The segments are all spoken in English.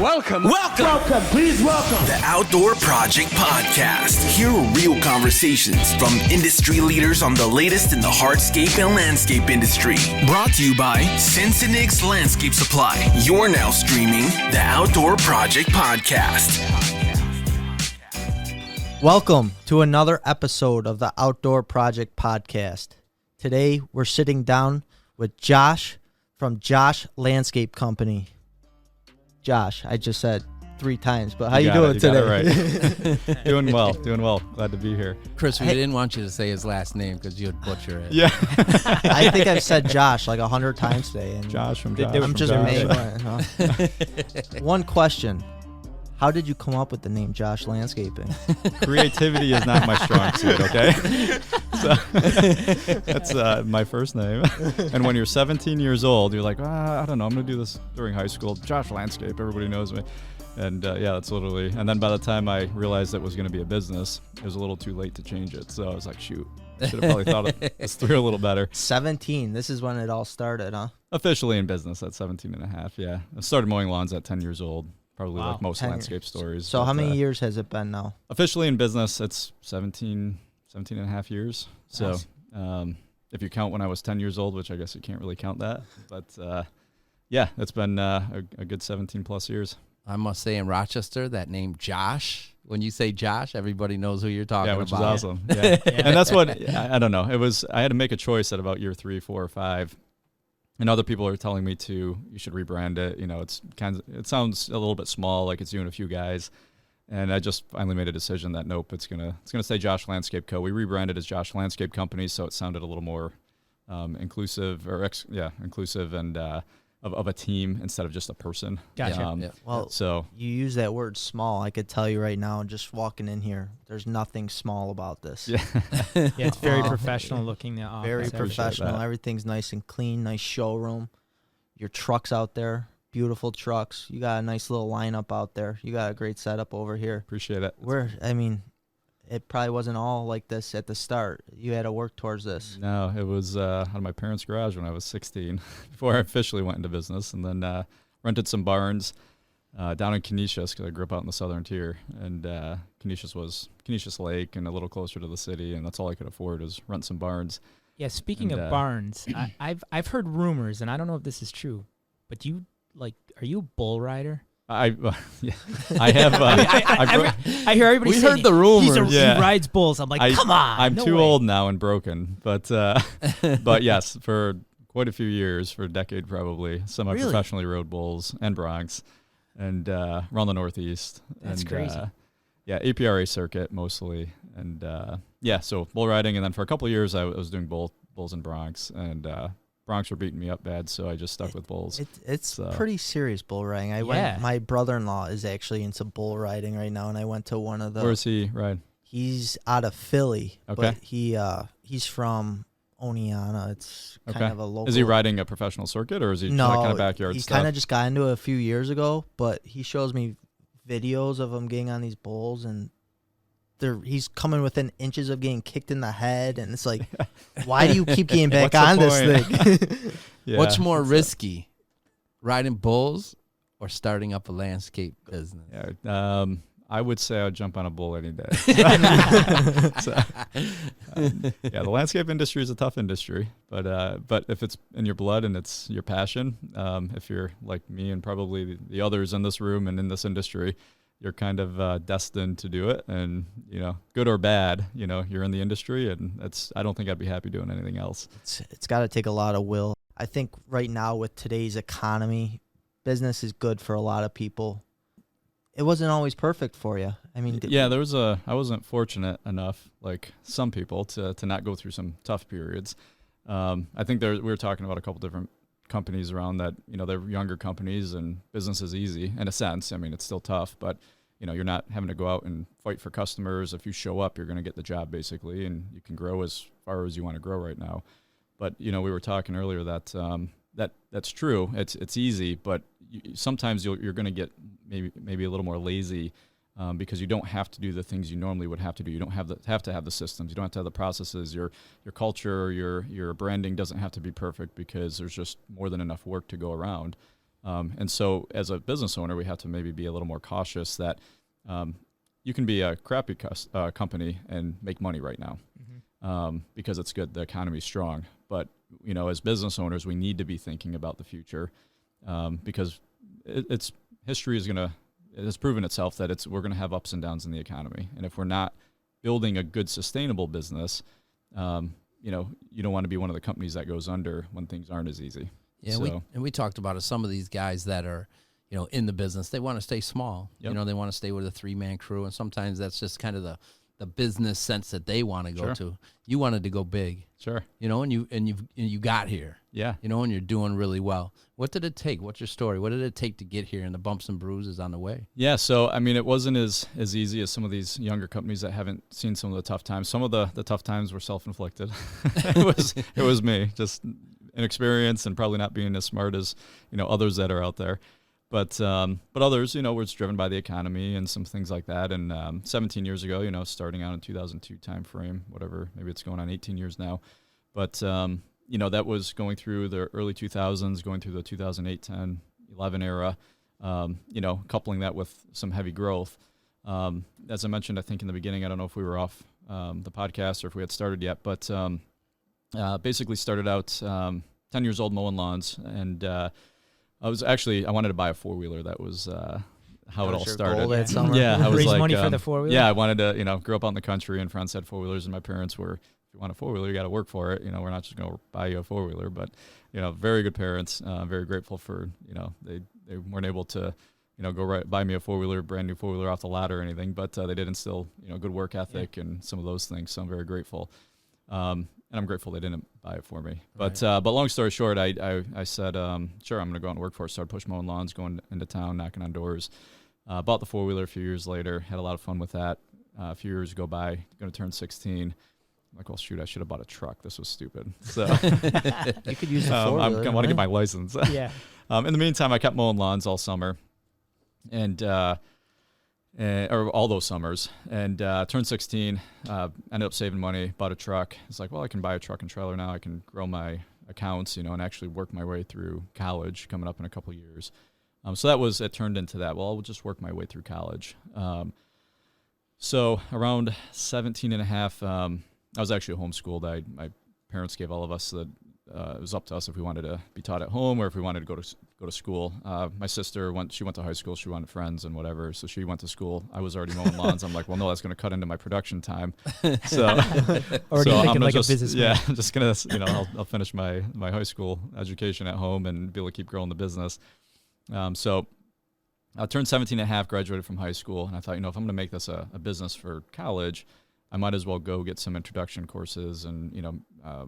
Welcome. Please welcome. The Outdoor Project Podcast. Hear real conversations from industry leaders on the latest in the hardscape and landscape industry. Brought to you by Cincinnati's Landscape Supply. You're now streaming the Outdoor Project Podcast. Welcome to another episode of the Outdoor Project Podcast. Today, we're sitting down with Josh from Josh Landscape Company. Josh, I just said 3 times, but how you doing today? Right. Doing well. Glad to be here. Chris, we didn't want you to say his last name because you'd butcher it. Yeah. I think I've said Josh like 100 times today. And Josh from Josh. I'm from just Josh. amazed. One question. How did you come up with the name Josh Landscaping? Creativity is not my strong suit, okay? So, that's my first name. And when you're 17 years old, you're like, I don't know, I'm going to do this during high school. Josh Landscape, everybody knows me. And yeah, that's literally. And then by the time I realized it was going to be a business, it was a little too late to change it. So I was like, shoot, I should have probably thought of this through a little better. 17. This is when it all started, huh? Officially in business at 17 and a half, yeah. I started mowing lawns at 10 years old. Probably like most landscape stories. So how many years has it been now? Officially in business, it's 17 and a half years. So if you count when I was 10 years old, which I guess you can't really count that. But yeah, it's been a good 17 plus years. I must say in Rochester, that name Josh, when you say Josh, everybody knows who you're talking about. Yeah, which is awesome. Yeah. And that's what, I don't know. I had to make a choice at about year 3, 4, or 5. And other people are telling me you should rebrand it. You know, it sounds a little bit small, like it's you and a few guys. And I just finally made a decision that nope, it's gonna say Josh Landscape Co. We rebranded as Josh Landscape Company, so it sounded a little more inclusive and of a team instead of just a person. Gotcha. Well, so you use that word small. I could tell you right now, just walking in here, there's nothing small about this. Yeah, it's very professional looking. Very professional. Everything's nice and clean. Nice showroom. Your trucks out there, beautiful trucks. You got a nice little lineup out there. You got a great setup over here. Appreciate it. It probably wasn't all like this at the start. You had to work towards this. No, it was out of my parents' garage when I was 16 before I officially went into business, and then rented some barns down in Canisius because I grew up out in the southern tier. And Canisius was Canisius Lake and a little closer to the city, and that's all I could afford is rent some barns. Yeah, speaking of barns, I've heard rumors, and I don't know if this is true, but are you a bull rider? I have. I hear everybody saying heard the rumors. He rides bulls. I'm like, come on. I'm too old now and broken, but yes, for quite a few years, for a decade probably, semi-professionally rode bulls and broncs, and around the Northeast. That's crazy. Yeah, APRA circuit mostly, and so bull riding, and then for a couple of years I was doing both bulls and broncs, and broncs were beating me up bad, so I just stuck with bulls. It's pretty serious bull riding. My brother-in-law is actually into bull riding right now, and I went to one of the. Where's he ride? He's out of Philly, okay. But he's from Oneonta. It's kind of a local. Is he riding a professional circuit, or is he kind of backyard he stuff? He kind of just got into it a few years ago, but he shows me videos of him getting on these bulls, and he's coming within inches of getting kicked in the head, and it's like, why do you keep getting back on this thing? Yeah. What's more risky, riding bulls or starting up a landscape business? Yeah, I would say I would jump on a bull any day. The landscape industry is a tough industry, but if it's in your blood and it's your passion, if you're like me and probably the others in this room and in this industry, you're kind of destined to do it, and good or bad, you're in the industry, and I don't think I'd be happy doing anything else. It's got to take a lot of will. I think right now with today's economy, business is good for a lot of people. It wasn't always perfect for you. I mean, I wasn't fortunate enough, like some people, to not go through some tough periods. I think we were talking about a couple different companies around that, they're younger companies and business is easy in a sense. I mean, it's still tough, but you're not having to go out and fight for customers. If you show up, you're going to get the job basically, and you can grow as far as you want to grow right now. But, we were talking earlier that that's true. It's easy, but sometimes you're going to get maybe a little more lazy because you don't have to do the things you normally would have to do. You don't have to have the systems. You don't have to have the processes. Your culture, your branding doesn't have to be perfect because there's just more than enough work to go around. And so as a business owner, we have to maybe be a little more cautious that you can be a crappy company and make money right now because it's good, the economy's strong. But, as business owners, we need to be thinking about the future because history has proven itself that we're going to have ups and downs in the economy. And if we're not building a good, sustainable business, you don't want to be one of the companies that goes under when things aren't as easy. Yeah, we talked about it. Some of these guys that are, in the business, they want to stay small. Yep. They want to stay with a 3-man crew, and sometimes that's just kind of the business sense that they want to go Sure. to. You wanted to go big, Sure. and you got here. Yeah. And you're doing really well. What did it take? What's your story? What did it take to get here and the bumps and bruises on the way? Yeah, so it wasn't as easy as some of these younger companies that haven't seen some of the tough times. Some of the tough times were self-inflicted. it was me, just inexperience and probably not being as smart as others that are out there. But others, were just driven by the economy and some things like that. And 17 years ago, starting out in 2002 time frame, whatever, maybe it's going on 18 years now. But that was going through the early 2000s, going through the 2008, 10, 11 era. Coupling that with some heavy growth. As I mentioned, I think in the beginning, I don't know if we were off the podcast or if we had started yet, but basically started out 10 years old mowing lawns, and I wanted to buy a 4-wheeler. That was how it all started. Goal that summer? Yeah, I was Raise like, money for the 4-wheeler? Yeah, I wanted to, grow up out in the country, and friends had 4-wheelers, and my parents were, if you want a 4-wheeler, you got to work for it. We're not just going to buy you a 4-wheeler, but, very good parents. Very grateful for, they weren't able to, buy me a 4-wheeler, brand new 4-wheeler off the lot or anything, but they did instill, good work ethic and some of those things. So I'm very grateful. And I'm grateful they didn't buy it for me. But long story short, I said, sure, I'm going to go out and work for it. Started push mowing lawns, going into town, knocking on doors. Bought the 4-wheeler a few years later. Had a lot of fun with that. A few years go by, going to turn 16. I'm like, well, shoot, I should have bought a truck. This was stupid. So You could use the 4-wheeler. I want to get my license. Yeah. In the meantime, I kept mowing lawns all summer. And or all those summers, and turned 16, ended up saving money, bought a truck. It's like, well, I can buy a truck and trailer now. I can grow my accounts, and actually work my way through college coming up in a couple of years. So it turned into that. Well, I'll just work my way through college. So around 17 and a half, I was actually homeschooled. My parents gave all of us it was up to us if we wanted to be taught at home or if we wanted to go to school. My sister went to high school. She wanted friends and whatever, so she went to school. I was already mowing lawns. I'm like, well, no, that's going to cut into my production time. So Already I'm thinking like a just, businessman. yeah, I'm just gonna I'll finish my high school education at home and be able to keep growing the business. So I turned 17 and a half, graduated from high school, and I thought, if I'm going to make this a business for college, I might as well go get some introduction courses. And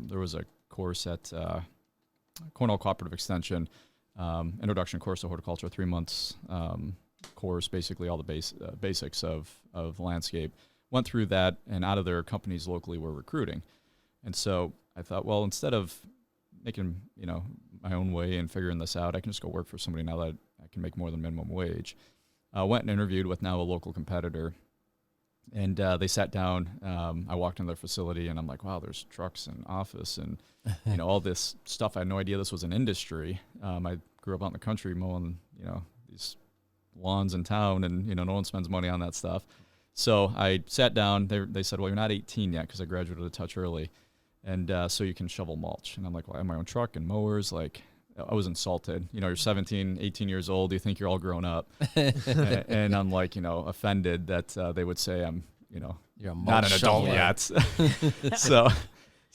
there was a course at Cornell Cooperative Extension, introduction course to horticulture, 3 months course, basically all the basics of landscape. Went through that, and out of their companies locally were recruiting. And so I thought, well, instead of making my own way and figuring this out, I can just go work for somebody now that I can make more than minimum wage. Went and interviewed with now a local competitor. And they sat down. I walked in their facility, and I'm like, wow, there's trucks and office and all this stuff. I had no idea this was an industry. I grew up out in the country mowing these lawns in town, and no one spends money on that stuff. So I sat down. They said, well, you're not 18 yet because I graduated a touch early, and so you can shovel mulch. And I'm like, well, I have my own truck and mowers. Like, I was insulted. You're 17, 18 years old. You think you're all grown up. And I'm like, offended that they would say I'm, You're not an adult yet.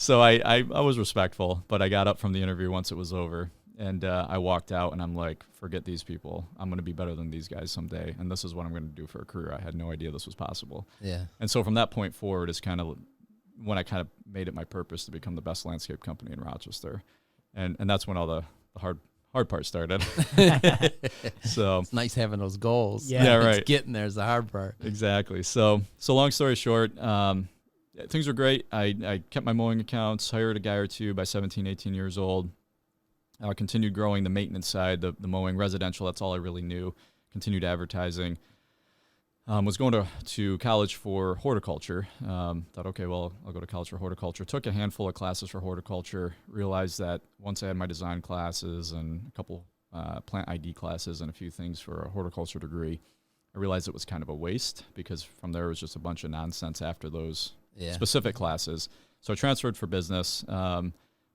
So I was respectful, but I got up from the interview once it was over, and I walked out, and I'm like, forget these people. I'm going to be better than these guys someday, and this is what I'm going to do for a career. I had no idea this was possible. Yeah. And so from that point forward is kind of when I kind of made it my purpose to become the best landscape company in Rochester. And that's when all the hard part started. So It's nice having those goals. Yeah, right. It's getting there's the hard part. Exactly. So long story short, things were great. I kept my mowing accounts, hired a guy or two by 17, 18 years old. Continued growing the maintenance side, the mowing, residential. That's all I really knew. Continued advertising. Was going to college for horticulture. Thought, okay, well, I'll go to college for horticulture. Took a handful of classes for horticulture. Realized that once I had my design classes and a couple plant ID classes and a few things for a horticulture degree. I realized it was kind of a waste because from there it was just a bunch of nonsense after those specific classes. So I transferred for business,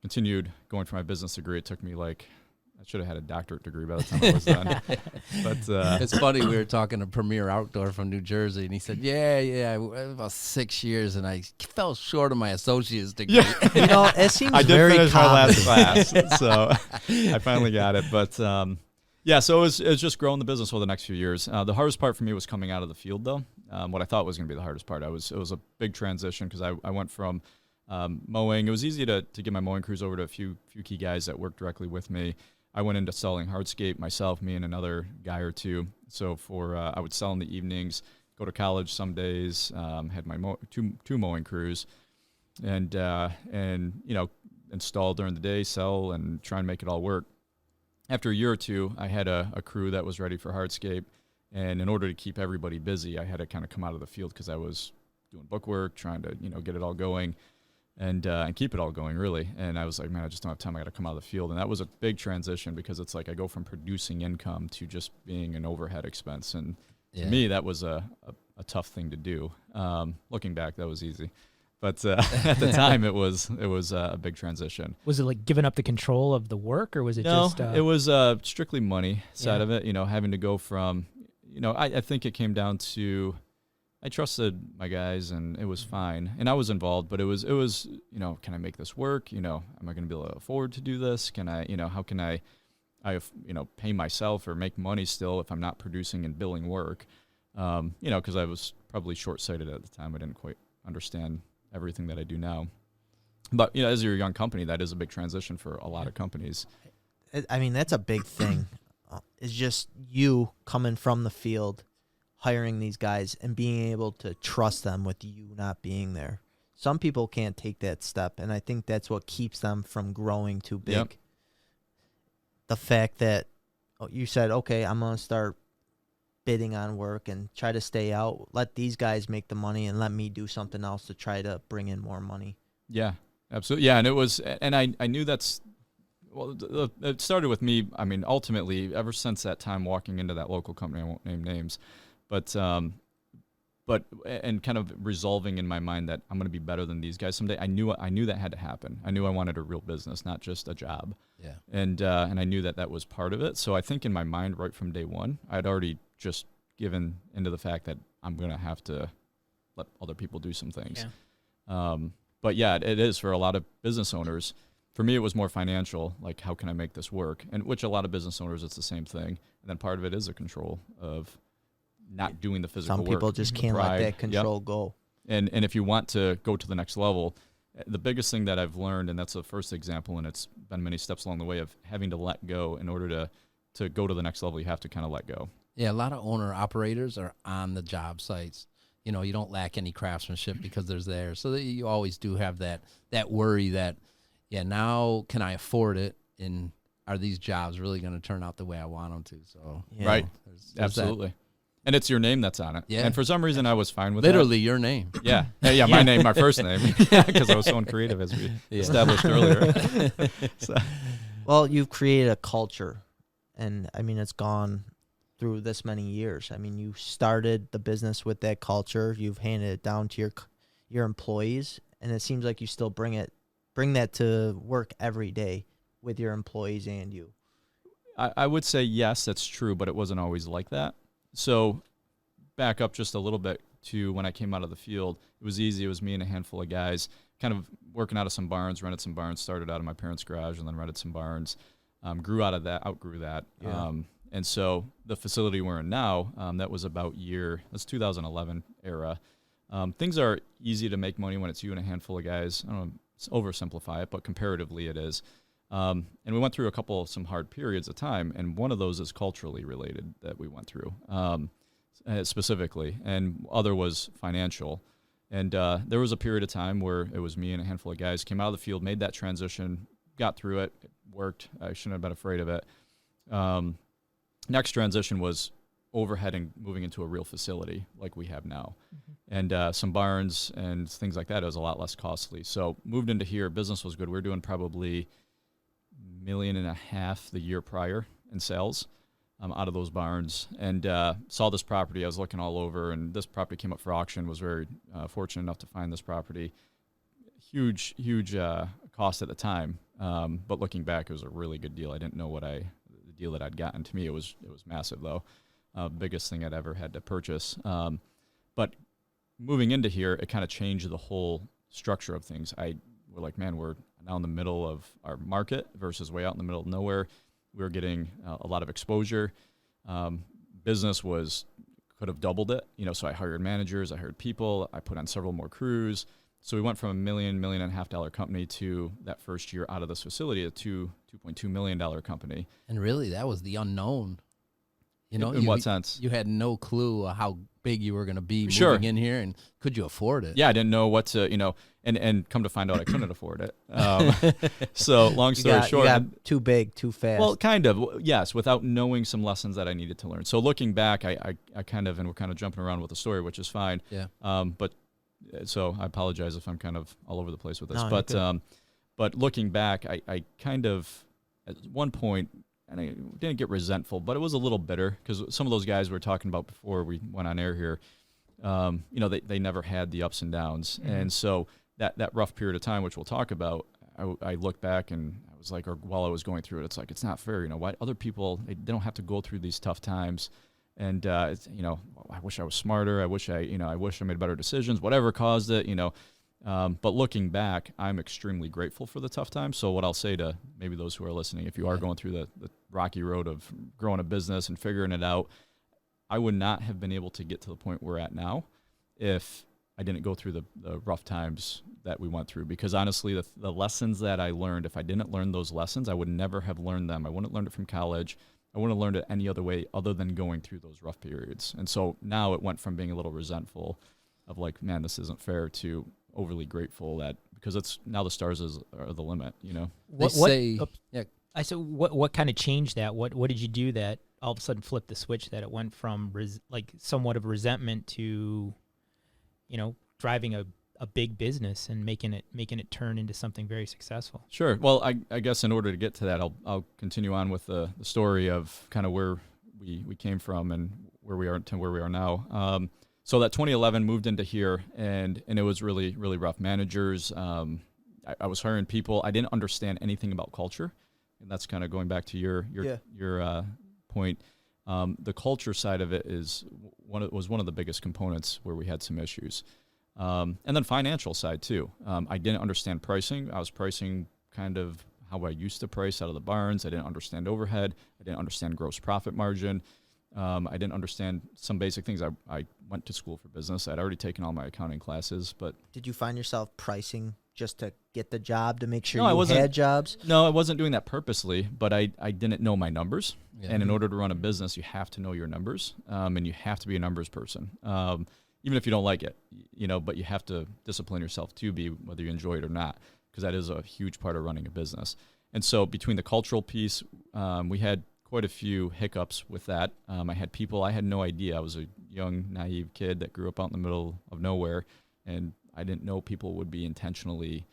continued going for my business degree. It took me I should have had a doctorate degree by the time I was done. But it's funny, we were talking to Premier Outdoor from New Jersey, and he said, about 6 years, and I fell short of my associate's degree. Yeah. It seems I did very finish common. my last class, so I finally got it. But so it was just growing the business over the next few years. The hardest part for me was coming out of the field, though. What I thought was going to be the hardest part. It was a big transition because I went from mowing. It was easy to get my mowing crews over to a few key guys that worked directly with me. I went into selling hardscape myself, me and another guy or two. So I would sell in the evenings, go to college some days, had my two mowing crews, and install during the day, sell, and try and make it all work. After a year or two, I had a crew that was ready for hardscape, and in order to keep everybody busy, I had to kind of come out of the field because I was doing book work, trying to get it all going. And keep it all going, really. And I was like, man, I just don't have time. I got to come out of the field. And that was a big transition because it's like I go from producing income to just being an overhead expense. And to me, that was a tough thing to do. Looking back, that was easy. But at the time, it was a big transition. Was it like giving up the control of the work, or was it just? No, it was strictly money side of it. Having to go from, I think it came down to, I trusted my guys and it was fine. And I was involved, but it was, can I make this work? Am I going to be able to afford to do this? Can I, how can I pay myself or make money still if I'm not producing and billing work? Because I was probably short-sighted at the time. I didn't quite understand everything that I do now. But, as you're a young company, that is a big transition for a lot of companies. I mean, that's a big thing. It's just you coming from the field, hiring these guys and being able to trust them with you not being there. Some people can't take that step, and I think that's what keeps them from growing too big. Yep. The fact that you said, okay, I'm going to start bidding on work and try to stay out, let these guys make the money and let me do something else to try to bring in more money. Yeah, absolutely. Yeah, and it was, and I knew that's, well, it started with me. I mean, ultimately, ever since that time walking into that local company, I won't name names, but and kind of resolving in my mind that I'm going to be better than these guys someday. I knew that had to happen. I knew I wanted a real business, not just a job. Yeah. And I knew that was part of it. So I think in my mind, right from day one, I'd already just given into the fact that I'm going to have to let other people do some things. Yeah. But yeah, it is for a lot of business owners. For me, it was more financial, like how can I make this work? And which a lot of business owners, it's the same thing. And then part of it is the control of not doing the physical work. Some people just can't let that control go. And if you want to go to the next level, the biggest thing that I've learned, and that's the first example, and it's been many steps along the way of having to let go in order to go to the next level, you have to kind of let go. Yeah, a lot of owner-operators are on the job sites. You don't lack any craftsmanship because there's there. So that you always do have that worry that, now can I afford it? And are these jobs really going to turn out the way I want them to? So right, there's absolutely. That. And it's your name that's on it. Yeah. And for some reason, I was fine with literally that. your name. Yeah. Yeah, my name, my first name, because I was so uncreative, as we established earlier. So. Well, you've created a culture, and I mean, it's gone through this many years. I mean, you started the business with that culture. You've handed it down to your employees, and it seems like you still bring that to work every day with your employees and you. I would say yes, that's true, but it wasn't always like that. So back up just a little bit to when I came out of the field. It was easy. It was me and a handful of guys kind of working out of some barns, rented some barns, started out of my parents' garage and then rented some barns, outgrew that. Yeah. And so the facility we're in now, that was that's 2011 era. Things are easy to make money when it's you and a handful of guys. I don't know, oversimplify it, but comparatively it is. And we went through some hard periods of time, and one of those is culturally related that we went through specifically, and other was financial. And there was a period of time where it was me and a handful of guys came out of the field, made that transition, got through it, worked. I shouldn't have been afraid of it. Next transition was overhead and moving into a real facility like we have now. Mm-hmm. And some barns and things like that. It was a lot less costly. So moved into here. Business was good. We were doing probably $1.5 million the year prior, in sales out of those barns, and saw this property. I was looking all over, and this property came up for auction. Was very fortunate enough to find this property. Huge cost at the time, but looking back, it was a really good deal. I didn't know the deal that I'd gotten. To me, it was massive though. Biggest thing I'd ever had to purchase. But moving into here, it kind of changed the whole structure of things. We're like, man, we're now in the middle of our market versus way out in the middle of nowhere. We were getting a lot of exposure. Business could have doubled it, so I hired managers, I hired people, I put on several more crews. So we went from $1 million and a half company to that first year out of this facility, a $2.2 million company. And really, that was the unknown. In what sense? You had no clue how big you were going to be Sure. moving in here, and could you afford it? Yeah, I didn't know what to, and come to find out I couldn't afford it. So long story short. You got too big, too fast. Well, kind of, yes, without knowing some lessons that I needed to learn. So looking back, I kind of, and we're kind of jumping around with the story, which is fine. Yeah. So I apologize if I'm kind of all over the place with this. No, But looking back, I kind of, at one point, and I didn't get resentful, but it was a little bitter because some of those guys we were talking about before we went on air here, they never had the ups and downs. Mm-hmm. And so that rough period of time, which we'll talk about, I look back and I was like, or while I was going through it, it's like, it's not fair. Why other people, they don't have to go through these tough times. And, I wish I was smarter. I wish I made better decisions, whatever caused it, but looking back, I'm extremely grateful for the tough times. So what I'll say to maybe those who are listening, if you are going through the rocky road of growing a business and figuring it out, I would not have been able to get to the point we're at now if I didn't go through the rough times that we went through. Because honestly, the lessons that I learned, if I didn't learn those lessons, I would never have learned them. I wouldn't have learned it from college. I wouldn't have learned it any other way other than going through those rough periods. And so now it went from being a little resentful of like, man, this isn't fair, to overly grateful that, because it's now the stars are the limit, I said, what kind of changed that? What did you do that all of a sudden flipped the switch that it went from somewhat of resentment to, driving a big business and making it turn into something very successful? Sure. Well, I guess in order to get to that, I'll continue on with the story of kind of where we came from and where we are to where we are now. So that 2011 moved into here, and it was really, really rough. Managers, I was hiring people. I didn't understand anything about culture, and that's kind of going back to your point. The culture side of it was one of the biggest components where we had some issues. And then financial side too. I didn't understand pricing. I was pricing kind of how I used to price out of the barns. I didn't understand overhead. I didn't understand gross profit margin. I didn't understand some basic things. I went to school for business. I'd already taken all my accounting classes, but did you find yourself pricing just to get the job, to make sure I you had jobs? No, I wasn't doing that purposely, but I didn't know my numbers. Yeah. And in order to run a business, you have to know your numbers, and you have to be a numbers person. Even if you don't like it, but you have to discipline yourself to be, whether you enjoy it or not, because that is a huge part of running a business. And so between the cultural piece, we had quite a few hiccups with that. I had people, I had no idea. I was a young, naive kid that grew up out in the middle of nowhere, and I didn't know people would be intentionally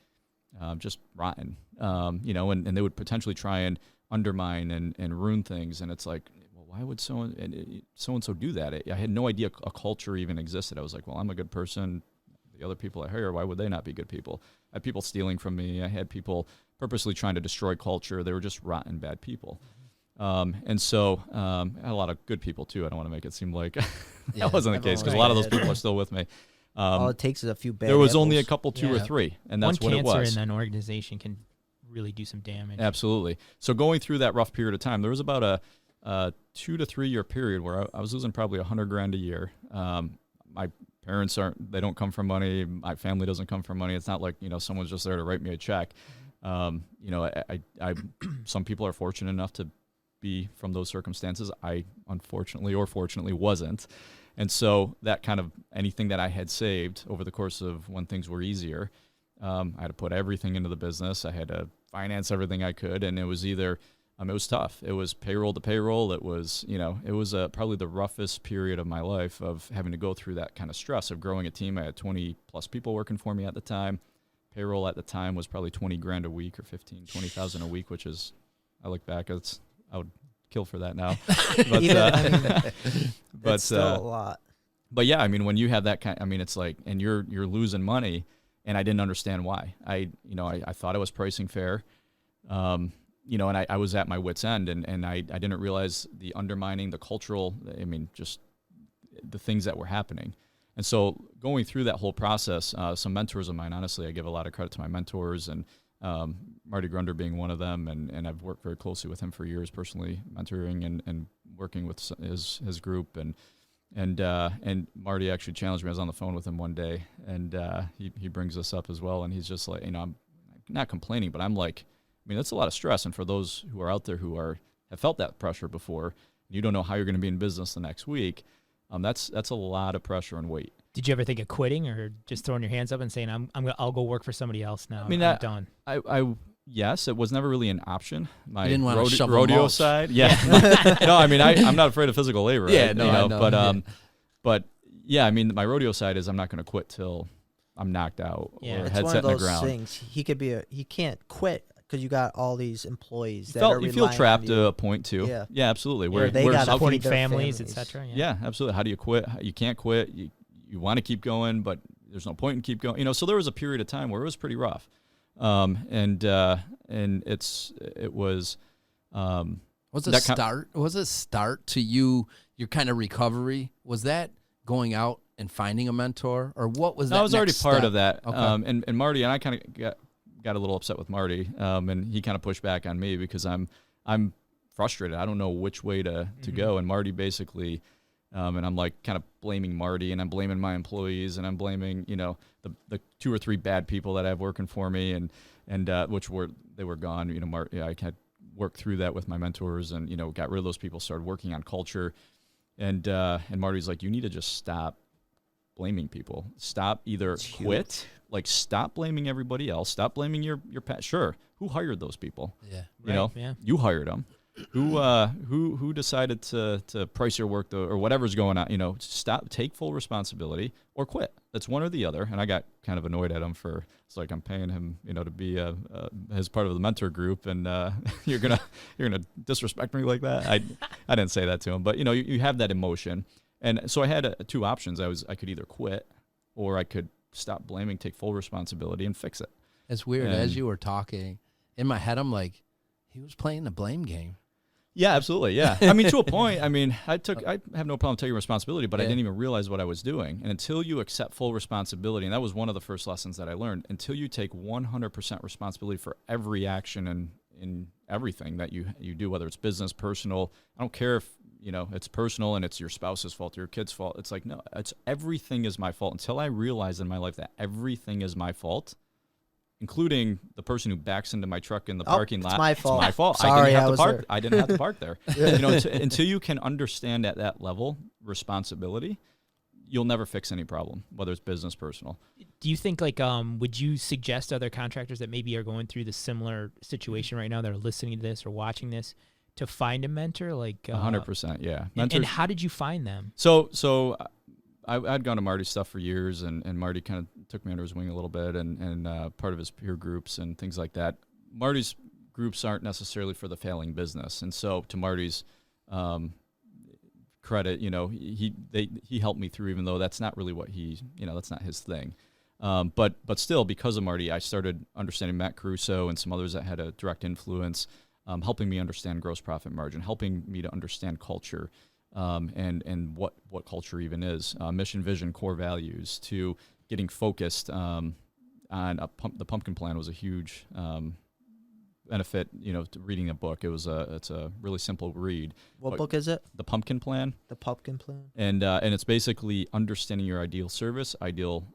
just rotten, and they would potentially try and undermine and ruin things. And it's like, well, why would so-and-so do that? I had no idea a culture even existed. I was like, well, I'm a good person. The other people I hire, why would they not be good people? I had people stealing from me. I had people purposely trying to destroy culture. They were just rotten, bad people. And so I had a lot of good people too. I don't want to make it seem like that wasn't the case, because a lot of those people are still with me. All it takes is a few bad There was apples. only a couple, two or three, and that's what it was. One cancer in an organization can really do some damage. Absolutely. So going through that rough period of time, there was about a 2 to 3 year period where I was losing probably $100,000 a year. My parents they don't come from money. My family doesn't come from money. It's not like, someone's just there to write me a check. Some people are fortunate enough to be from those circumstances. I unfortunately or fortunately wasn't. And so that kind of anything that I had saved over the course of when things were easier, I had to put everything into the business. I had to finance everything I could. And it was either, it was tough. It was payroll to payroll. It was, it was probably the roughest period of my life of having to go through that kind of stress of growing a team. I had 20 plus people working for me at the time. Payroll at the time was probably $20,000 a week or 20,000 a week, which is, I look back, I would kill for that now. But, Even, I mean, but it's still a lot. But yeah, I mean, when you have that kind, I mean, it's like, and you're losing money, and I didn't understand why. I thought I was pricing fair, and I was at my wit's end, and I didn't realize the undermining, the cultural, I mean, just the things that were happening. And so going through that whole process, some mentors of mine, honestly, I give a lot of credit to my mentors, and Marty Grunder being one of them, and I've worked very closely with him for years, personally mentoring and working with his group, and Marty actually challenged me. I was on the phone with him one day, and he brings this up as well, and he's just like, I'm not complaining, but I'm like, I mean, that's a lot of stress, and for those who are out there who have felt that pressure before, and you don't know how you're going to be in business the next week, that's a lot of pressure and weight. Did you ever think of quitting or just throwing your hands up and saying, I'll go work for somebody else now? I mean, I'm done. Yes, it was never really an option. My You didn't want to shovel rodeo mulch. side, yeah. No, I mean, I'm not afraid of physical labor. Yeah, right? no, I know. But yeah, I mean, my rodeo side is I'm not going to quit till I'm knocked out Yeah. or It's head One set of in the those ground. things. He can't quit because you got all these employees that You feel trapped to a point too. Yeah. Absolutely. They Where gotta how can Supporting their families, families. etc. yeah, absolutely. How do you quit? You can't quit. You want to keep going, but there's no point in keep going. So there was a period of time where it was pretty rough, and it was. Was it start to your kind of recovery? Was that going out and finding a mentor, or what was that? I was already next part step? of that. Okay. And Marty and I kind of got a little upset with Marty, and he kind of pushed back on me because I'm frustrated. I don't know which way to go. And Marty basically, and I'm like kind of blaming Marty, and I'm blaming my employees, and I'm blaming the 2 or 3 bad people that I have working for me, and which they were gone. Marty, I had worked through that with my mentors, and got rid of those people, started working on culture, and Marty's like, you need to just stop blaming people. Stop, either quit, like stop blaming everybody else. Stop blaming your past. Sure, who hired those people? Yeah. You hired them. Who decided to price your work or whatever's going on? Stop, take full responsibility, or quit. That's one or the other. And I got kind of annoyed at him for, it's like I'm paying him, to be as part of the mentor group, and you're gonna disrespect me like that. I didn't say that to him, but you have that emotion, and so I had 2 options. I could either quit, or I could stop blaming, take full responsibility, and fix it. It's weird. As you were talking, in my head, I'm like, he was playing the blame game. Yeah, absolutely. Yeah. I mean, to a point, I mean, I have no problem taking responsibility, but I didn't even realize what I was doing. And until you accept full responsibility, and that was one of the first lessons that I learned, until you take 100% responsibility for every action and in everything that you do, whether it's business, personal, I don't care if, it's personal and it's your spouse's fault or your kid's fault. It's like, no, everything is my fault. Until I realized in my life that everything is my fault, including the person who backs into my truck in the parking lot. It's my fault. It's my fault. Sorry, I didn't have to park there. Until you can understand at that level responsibility, you'll never fix any problem, whether it's business, personal. Do you think, would you suggest other contractors that maybe are going through the similar situation right now that are listening to this or watching this to find a mentor? 100%, yeah. And how did you find them? So I'd gone to Marty's stuff for years, and Marty kind of took me under his wing a little bit, and part of his peer groups and things like that. Marty's groups aren't necessarily for the failing business, and so to Marty's credit, he helped me through, even though that's not really what that's not his thing. But still, because of Marty, I started understanding Matt Caruso and some others that had a direct influence, helping me understand gross profit margin, helping me to understand culture. And what culture even is, mission, vision, core values, to getting focused on the pumpkin plan was a huge benefit. To reading a book, it's a really simple read. What book is it? The Pumpkin Plan. The Pumpkin Plan. And it's basically understanding your ideal service, ideal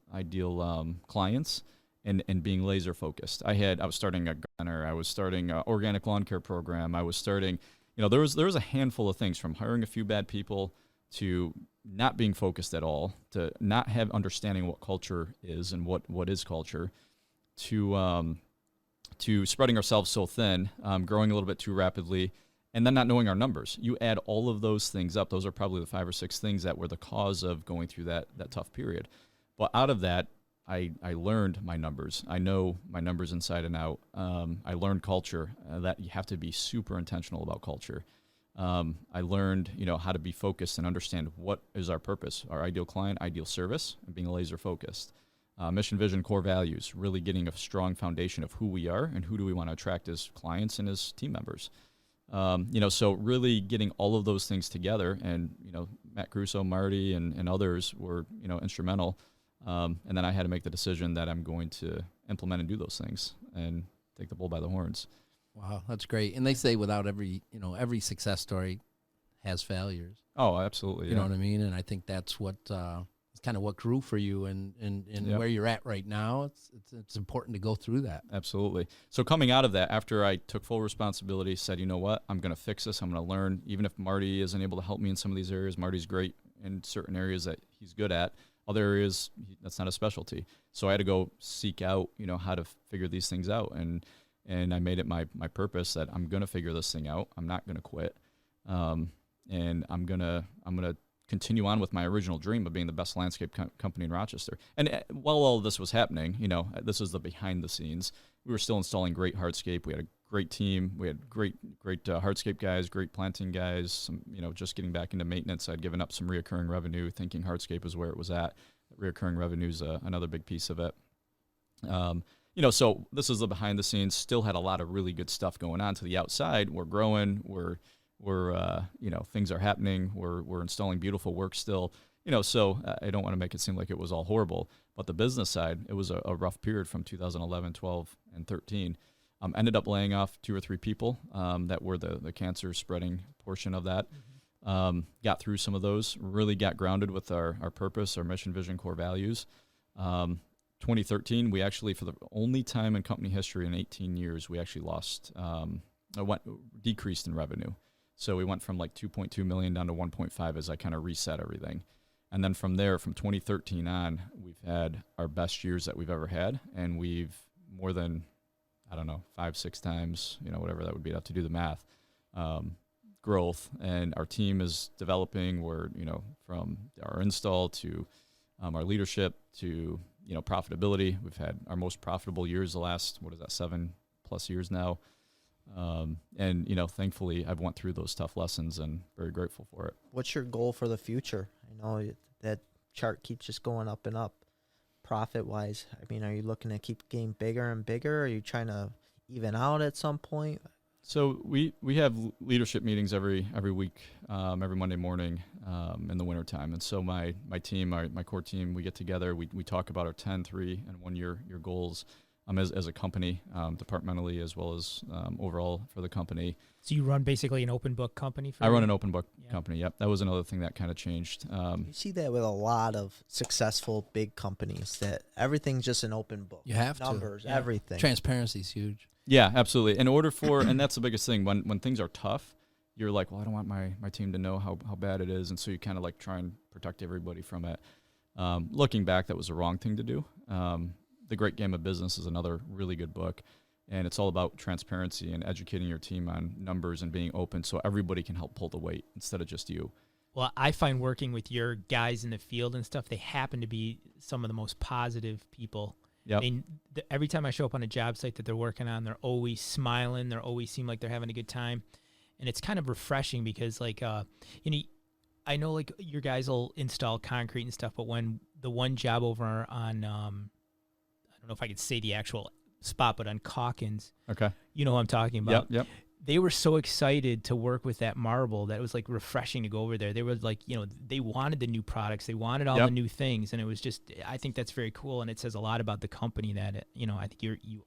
clients, and being laser focused. I was starting a gardener. I was starting an organic lawn care program. I was starting. There was a handful of things, from hiring a few bad people to not being focused at all, to not have understanding what culture is and what is culture, to spreading ourselves so thin, growing a little bit too rapidly, and then not knowing our numbers. You add all of those things up. Those are probably the 5 or 6 things that were the cause of going through that tough period. But out of that, I learned my numbers. I know my numbers inside and out. I learned culture, that you have to be super intentional about culture. I learned, how to be focused and understand what is our purpose, our ideal client, ideal service, and being laser focused. Mission, vision, core values, really getting a strong foundation of who we are and who do we want to attract as clients and as team members. So really getting all of those things together, and, Matt Crusoe, Marty, and others were, instrumental. And then I had to make the decision that I'm going to implement and do those things and take the bull by the horns. Wow, that's great. And they say without every success story has failures. Oh, absolutely. You know what I mean? And I think that's what it's kind of what grew for you, and where you're at right now. It's important to go through that. Absolutely. So coming out of that, after I took full responsibility, said, you know what, I'm going to fix this. I'm going to learn. Even if Marty isn't able to help me in some of these areas, Marty's great in certain areas that he's good at. Other areas, that's not a specialty. So I had to go seek out, how to figure these things out. And I made it my purpose that I'm going to figure this thing out. I'm not going to quit. And I'm going to continue on with my original dream of being the best landscape company in Rochester. And while all of this was happening, this is the behind the scenes. We were still installing great hardscape. We had a great team. We had great hardscape guys, great planting guys, some, just getting back into maintenance. I'd given up some reoccurring revenue, thinking hardscape was where it was at. Reoccurring revenue is another big piece of it. So this is the behind the scenes. Still had a lot of really good stuff going on. To the outside, we're growing. We're things are happening. We're installing beautiful work still. So I don't want to make it seem like it was all horrible. But the business side, it was a rough period from 2011, 12, and 13. Ended up laying off 2 or 3 people that were the cancer spreading portion of that. Got through some of those. Really got grounded with our purpose, our mission, vision, core values. 2013, we actually, for the only time in company history in 18 years, we actually decreased in revenue. So we went from like 2.2 million down to 1.5 as I kind of reset everything. And then from there, from 2013 on, we've had our best years that we've ever had. And we've more than, 5-6 times, whatever that would be, I'd have to do the math, growth. And our team is developing. We're, from our install to our leadership to, profitability. We've had our most profitable years the last, 7+ years now. And, thankfully I've went through those tough lessons and very grateful for it. What's your goal for the future? I know that chart keeps just going up and up profit-wise. I mean, are you looking to keep getting bigger and bigger? Are you trying to even out at some point? So we have leadership meetings every week, every Monday morning in the wintertime. And so my team, my core team, we get together. We talk about our 10, 3, and 1 year goals as a company, departmentally as well as overall for the company. So you run basically an open book company? I run an open book company, yep. That was another thing that kind of changed. You see that with a lot of successful big companies, that everything's just an open book. You have numbers, everything. Transparency is huge. Yeah, absolutely. In order for, and that's the biggest thing, when things are tough, you're like, well, I don't want my team to know how bad it is. And so you kind of like try and protect everybody from it. Looking back, that was the wrong thing to do. The Great Game of Business is another really good book. And it's all about transparency and educating your team on numbers and being open so everybody can help pull the weight instead of just you. Well, I find working with your guys in the field and stuff, they happen to be some of the most positive people. Yep. I mean, every time I show up on a job site that they're working on, they're always smiling. They always seem like they're having a good time. And it's kind of refreshing because, like, I know, like, your guys will install concrete and stuff, but when the one job over on, I don't know if I could say the actual spot, but on Calkins, okay, you know what I'm talking about. Yep. They were so excited to work with that marble that it was like refreshing to go over there. They were like, they wanted the new products, they wanted all the new things, and it was just, I think that's very cool, and it says a lot about the company that I think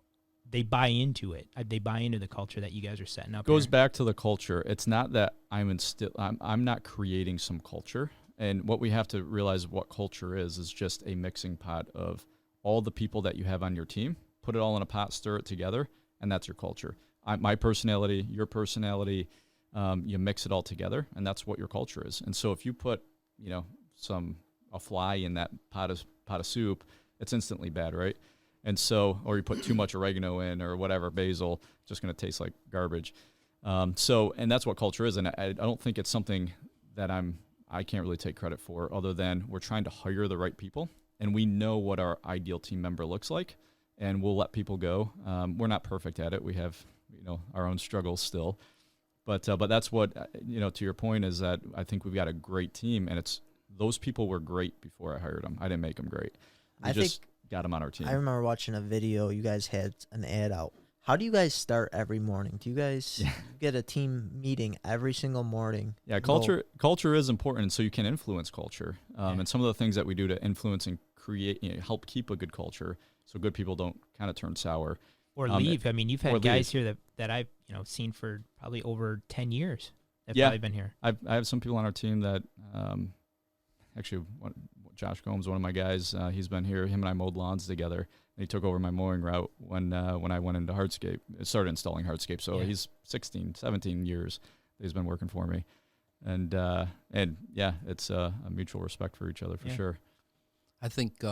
they buy into it. They buy into the culture that you guys are setting up. Goes back to the culture. It's not that I'm not creating some culture, and what we have to realize what culture is just a mixing pot of all the people that you have on your team. Put it all in a pot, stir it together, and that's your culture. My personality, your personality, you mix it all together, and that's what your culture is. And so if you put, a fly in that pot of soup, it's instantly bad, right? And so, or you put too much oregano in or whatever, basil, it's just going to taste like garbage. And that's what culture is. And I don't think it's something that I can't really take credit for, other than we're trying to hire the right people, and we know what our ideal team member looks like, and we'll let people go. We're not perfect at it. We have, our own struggles still, But that's what, to your point is that I think we've got a great team, and those people were great before I hired them. I didn't make them great. I just got them on our team. I remember watching a video. You guys had an ad out. How do you guys start every morning? Do you guys get a team meeting every single morning? Yeah, culture is important, so you can influence culture. And some of the things that we do to influence and create, help keep a good culture, so good people don't kind of turn sour. Or leave. I mean, you've had guys here that I've seen for probably over 10 years. They've probably been here. I have some people on our team that actually, Josh Gomes, one of my guys, he's been here. Him and I mowed lawns together. And he took over my mowing route when I went into hardscape. I started installing hardscape. So he's 16, 17 years that he's been working for me. And it's a mutual respect for each other for sure. I think,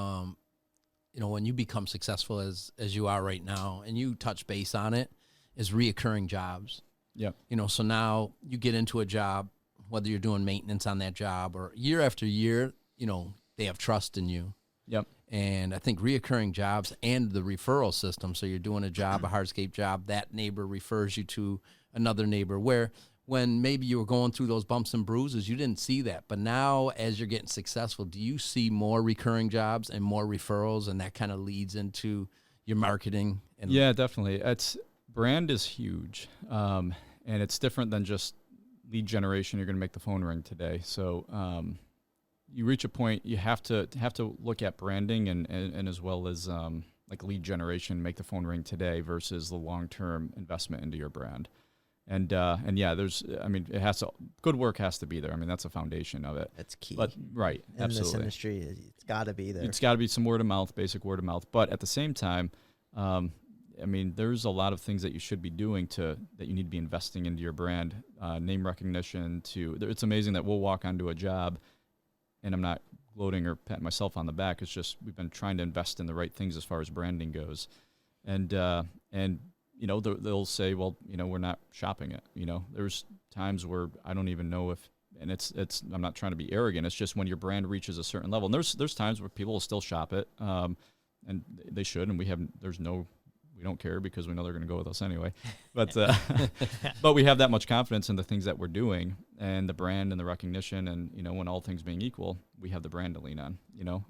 when you become successful as you are right now, and you touch base on it, is reoccurring jobs. Yeah. So now you get into a job, whether you're doing maintenance on that job or year after year, they have trust in you. Yep. And I think reoccurring jobs and the referral system, so you're doing a job, a hardscape job, that neighbor refers you to another neighbor, where when maybe you were going through those bumps and bruises, you didn't see that. But now as you're getting successful, do you see more recurring jobs and more referrals, and that kind of leads into your marketing? Yeah, definitely. Brand is huge, and it's different than just lead generation. You're going to make the phone ring today. So you reach a point you have to look at branding and as well as like lead generation, make the phone ring today versus the long-term investment into your brand. And good work has to be there. I mean, that's a foundation of it. That's key. But right, in absolutely. this industry, it's got to be there. It's got to be some word of mouth, basic word of mouth. But at the same time, there's a lot of things that you should be doing that you need to be investing into your brand, name recognition. It's amazing that we'll walk onto a job, and I'm not gloating or patting myself on the back. It's just we've been trying to invest in the right things as far as branding goes, and they'll say, well, we're not shopping it. There's times where I don't even know if, and it's I'm not trying to be arrogant. It's just when your brand reaches a certain level, and there's times where people will still shop it, and they should, and we don't care because we know they're going to go with us anyway. But but we have that much confidence in the things that we're doing and the brand and the recognition, and when all things being equal, we have the brand to lean on.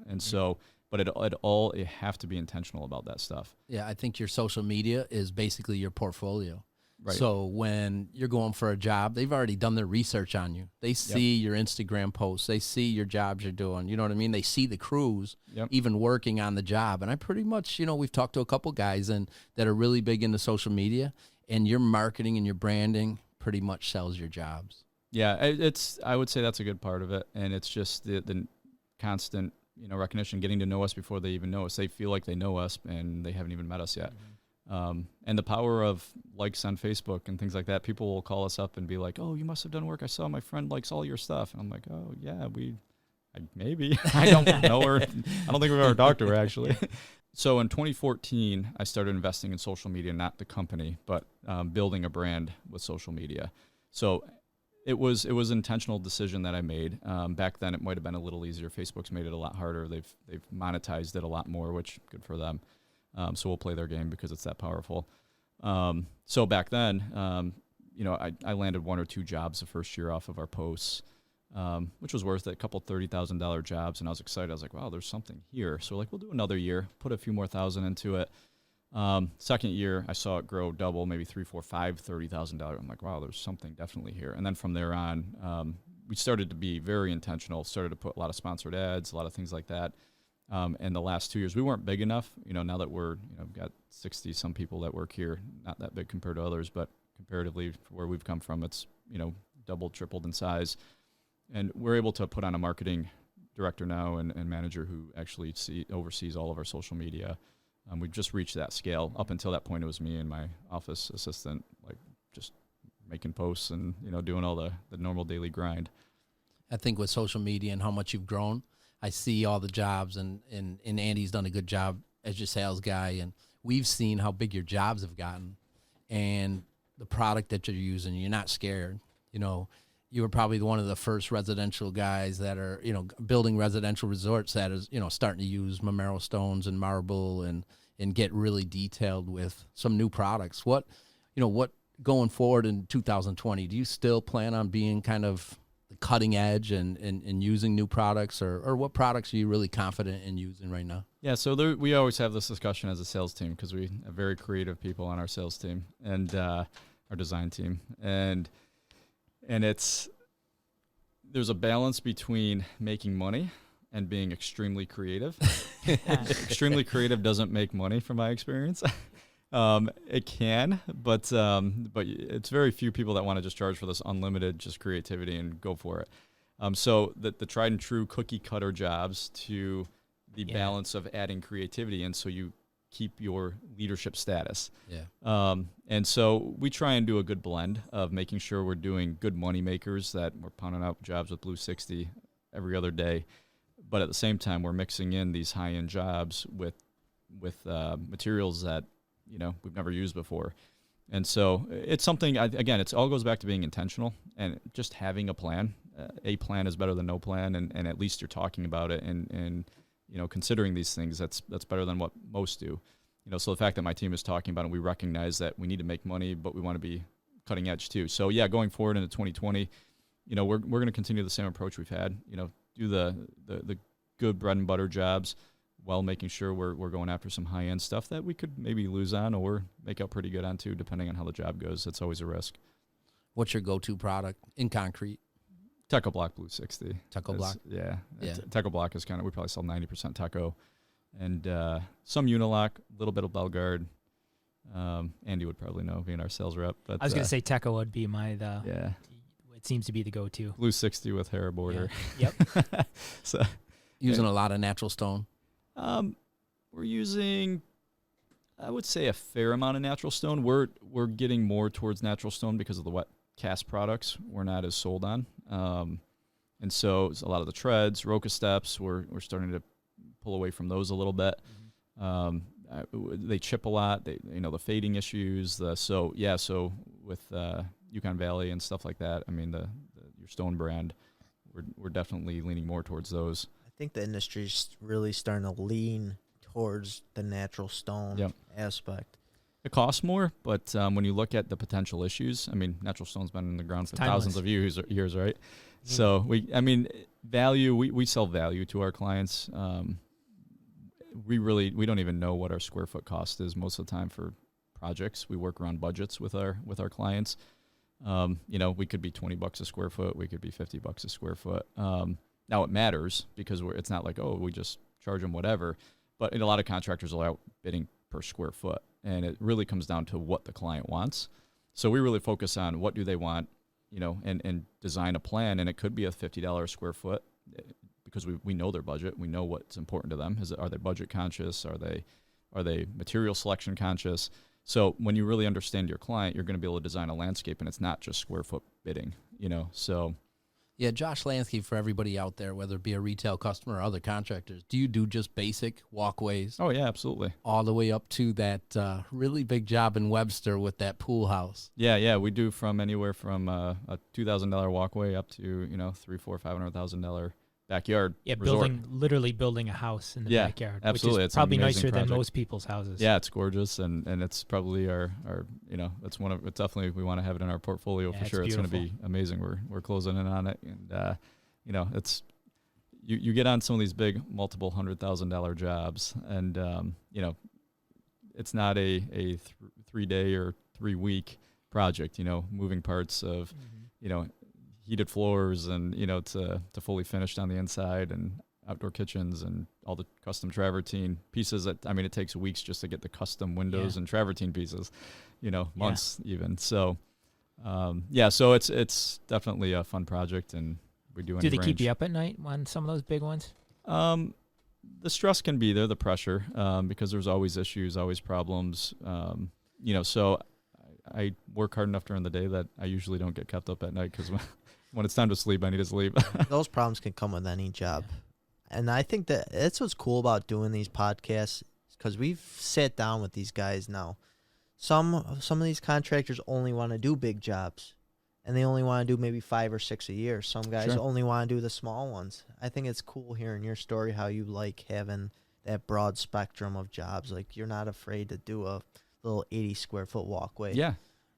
And so. But you have to be intentional about that stuff. Yeah, I think your social media is basically your portfolio. Right. So when you're going for a job, they've already done their research on you. They see your Instagram posts. They see your jobs you're doing. You know what I mean? They see the crews even working on the job. And I pretty much, we've talked to a couple guys that are really big into social media, and your marketing and your branding pretty much sells your jobs. Yeah, I would say that's a good part of it. And it's just the constant recognition, getting to know us before they even know us. They feel like they know us, and they haven't even met us yet. Mm-hmm. And the power of likes on Facebook and things like that. People will call us up and be like, "Oh, you must have done work. I saw my friend likes all your stuff." And I'm like, "Oh, yeah, maybe." I don't know her. I don't think we've ever talked to her, actually. So in 2014, I started investing in social media, not the company, but building a brand with social media. So it was an intentional decision that I made. Back then, it might have been a little easier. Facebook's made it a lot harder. They've monetized it a lot more, which good for them. So we'll play their game because it's that powerful. So back then, I landed 1 or 2 jobs the first year off of our posts, which was worth it, a couple $30,000 jobs, and I was excited. I was like, wow, there's something here. So we'll do another year, put a few more thousand into it. Second year, I saw it grow double, maybe 3, 4, 5, $30,000. I'm like, wow, there's something definitely here. And then from there on, we started to be very intentional, started to put a lot of sponsored ads, a lot of things like that. And the last 2 years, we weren't big enough. Now that we've got 60 some people that work here, not that big compared to others, but comparatively where we've come from, it's, doubled, tripled in size. And we're able to put on a marketing director now and manager who actually oversees all of our social media. We've just reached that scale. Up until that point, it was me and my office assistant, just making posts and, doing all the normal daily grind. I think with social media and how much you've grown, I see all the jobs, and Andy's done a good job as your sales guy, and we've seen how big your jobs have gotten and the product that you're using. You're not scared. You were probably one of the first residential guys that are, building residential resorts that is, starting to use Mamero stones and marble and get really detailed with some new products. What going forward in 2020, do you still plan on being kind of the cutting edge and using new products, or what products are you really confident in using right now? Yeah, so we always have this discussion as a sales team because we have very creative people on our sales team and our design team, and there's a balance between making money and being extremely creative. Extremely creative doesn't make money, from my experience. It can, but it's very few people that want to just charge for this unlimited just creativity and go for it. So the tried and true cookie cutter jobs to the balance of adding creativity, and so you keep your leadership status. Yeah. And so we try and do a good blend of making sure we're doing good money makers, that we're pounding out jobs with Blue 60 every other day, but at the same time we're mixing in these high end jobs with materials that we've never used before. And so it's something, again, it all goes back to being intentional and just having a plan. A plan is better than no plan, and at least you're talking about it and considering these things. That's better than what most do. So the fact that my team is talking about it, we recognize that we need to make money, but we want to be cutting edge too. So yeah, going forward into 2020, we're going to continue the same approach we've had. Do the good bread and butter jobs, while making sure we're going after some high-end stuff that we could maybe lose on or make out pretty good on too, depending on how the job goes. It's always a risk. What's your go-to product in concrete? Teco Block Blue 60. Teco Block? Yeah. Teco Block is we probably sell 90% Teco. And some Unilock, a little bit of Belgard. Andy would probably know, being our sales rep. But I was going to say Teco would be yeah. It seems to be the go-to. Blue 60 with Herner border. Yeah. Yep. So using a lot of natural stone? We're using, I would say, a fair amount of natural stone. We're getting more towards natural stone because of the wet cast products we're not as sold on. And so a lot of the treads, Roca steps, we're starting to pull away from those a little bit. They chip a lot. The fading issues. So with Yukon Valley and stuff like that, your stone brand, we're definitely leaning more towards those. I think the industry's really starting to lean towards the natural stone aspect. It costs more, but when you look at the potential issues, natural stone's been in the ground for thousands of years, right? Mm-hmm. So value. We sell value to our clients. We don't even know what our square foot cost is most of the time for projects. We work around budgets with our clients. We could be $20 a square foot. We could be $50 a square foot. Now it matters because it's not like, we just charge them whatever. But a lot of contractors are out bidding per square foot, and it really comes down to what the client wants. So we really focus on what do they want, and design a plan. And it could be a $50 a square foot because we know their budget. We know what's important to them. Are they budget conscious? Are they material selection conscious? So when you really understand your client, you're going to be able to design a landscape, and it's not just square foot bidding, so. Yeah, Josh Landscape, for everybody out there, whether it be a retail customer or other contractors, do you do just basic walkways? Oh, yeah, absolutely. All the way up to that really big job in Webster with that pool house. Yeah, we do from anywhere from a $2,000 walkway up to, $300,000, $400,000, $500,000 backyard. Yeah, resort. literally building a house in the backyard. Absolutely. Which is probably nicer than most people's houses. Yeah, it's gorgeous, and it's probably our it's definitely, we want to have it in our portfolio for sure. It's going to be amazing. We're closing in on it, and it's you get on some of these big multiple $100,000 jobs, and it's not a 3-day or 3-week project. Moving parts of heated floors and to fully finished on the inside, and outdoor kitchens and all the custom travertine pieces that it takes weeks just to get the custom windows and travertine pieces, months even. So so it's definitely a fun project, and we do. Do they keep you up at night on some of those big ones? The stress can be there, the pressure, because there's always issues, always problems. So I work hard enough during the day that I usually don't get kept up at night, because when it's time to sleep, I need to sleep. Those problems can come with any job. And I think that's what's cool about doing these podcasts, because we've sat down with these guys now. Some of these contractors only want to do big jobs, and they only want to do maybe 5 or 6 a year. Some guys only want to do the small ones. I think it's cool hearing your story, how you like having that broad spectrum of jobs. Like, you're not afraid to do a little 80 square foot walkway. Yeah.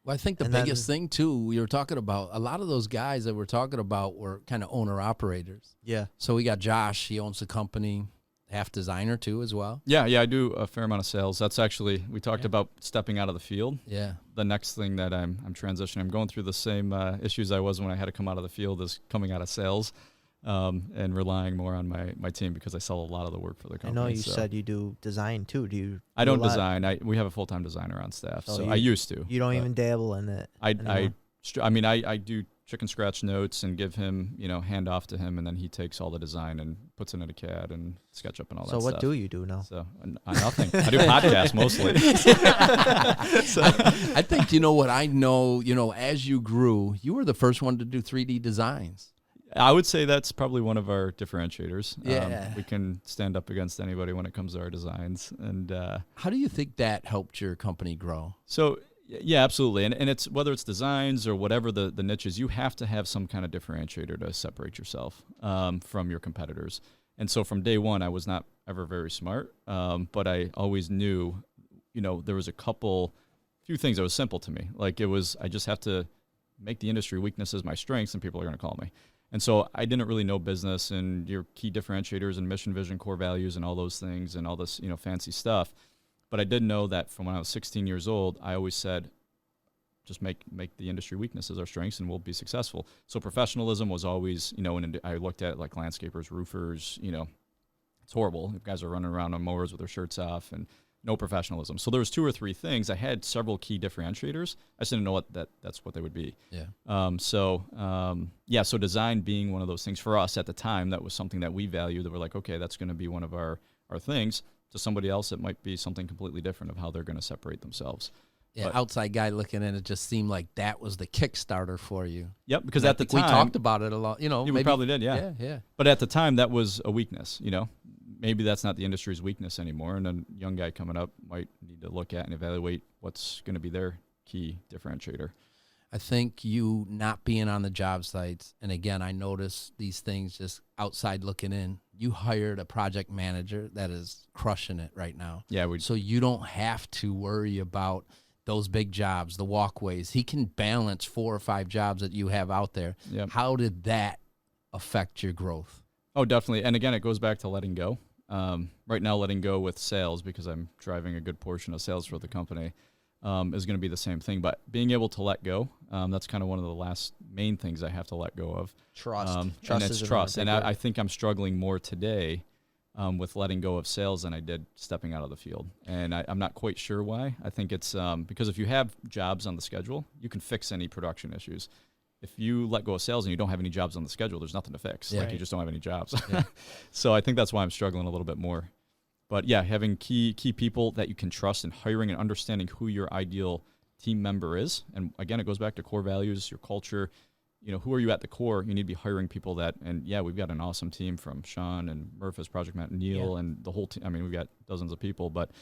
Well, I think the biggest thing, too, we were talking about, a lot of those guys that we're talking about were kind of owner-operators. Yeah. So we got Josh. He owns the company, half designer, too, as well. Yeah, I do a fair amount of sales. That's actually, we talked about stepping out of the field. Yeah. The next thing that I'm transitioning, I'm going through the same issues I was when I had to come out of the field as coming out of sales. And relying more on my team because I sell a lot of the work for the company. I know you said you do design too. Do you? I don't design. We have a full-time designer on staff, so I used to. You don't even dabble in it. I do chicken scratch notes and give him, hand off to him, and then he takes all the design and puts it into CAD and SketchUp and all that stuff. So what do you do now? So nothing. I do podcasts mostly. I think what I know. As you grew, you were the first one to do 3D designs. I would say that's probably one of our differentiators. Yeah. We can stand up against anybody when it comes to our designs. And how do you think that helped your company grow? So, yeah, absolutely. And it's whether it's designs or whatever the niche is, you have to have some kind of differentiator to separate yourself from your competitors. And so from day one, I was not ever very smart, but I always knew, there was few things that was simple to me. Like I just have to make the industry weaknesses my strengths and people are going to call me. And so I didn't really know business and your key differentiators and mission, vision, core values and all those things and all this, fancy stuff. But I did know that from when I was 16 years old, I always said, just make the industry weaknesses our strengths and we'll be successful. So professionalism was always, and I looked at like landscapers, roofers, it's horrible. Guys are running around on mowers with their shirts off and no professionalism. So there was 2 or 3 things. I had several key differentiators. I just didn't know that's what they would be. Yeah. So design being one of those things for us at the time, that was something that we valued, that we're like, okay, that's going to be one of our things. To somebody else, it might be something completely different of how they're going to separate themselves. Yeah, But outside guy looking in, it just seemed like that was the Kickstarter for you. Yep, because And I at the think time we talked about it a lot. we maybe, probably did, yeah. Yeah. But at the time, that was a weakness, Maybe that's not the industry's weakness anymore, and a young guy coming up might need to look at and evaluate what's going to be their key differentiator. I think you not being on the job sites, and again, I notice these things just outside looking in. You hired a project manager that is crushing it right now. Yeah, so you don't have to worry about those big jobs, the walkways. He can balance 4 or 5 jobs that you have out there. Yep. How did that affect your growth? Oh, definitely. And again, it goes back to letting go. Right now, letting go with sales, because I'm driving a good portion of sales for the company, is going to be the same thing. But being able to let go, that's kind of one of the last main things I have to let go of. Trust. And it's is trust. another And big word. I think I'm struggling more today with letting go of sales than I did stepping out of the field. And I'm not quite sure why. I think it's because if you have jobs on the schedule, you can fix any production issues. If you let go of sales and you don't have any jobs on the schedule, there's nothing to fix. Yeah. Like you just don't have any jobs. Yeah. So I think that's why I'm struggling a little bit more. But yeah, having key people that you can trust and hiring and understanding who your ideal team member is. And again, it goes back to core values, your culture. Who are you at the core? You need to be hiring people that, and yeah, we've got an awesome team from Sean and Murph as project manager, Neil, and the whole team. I mean, we've got dozens of people, but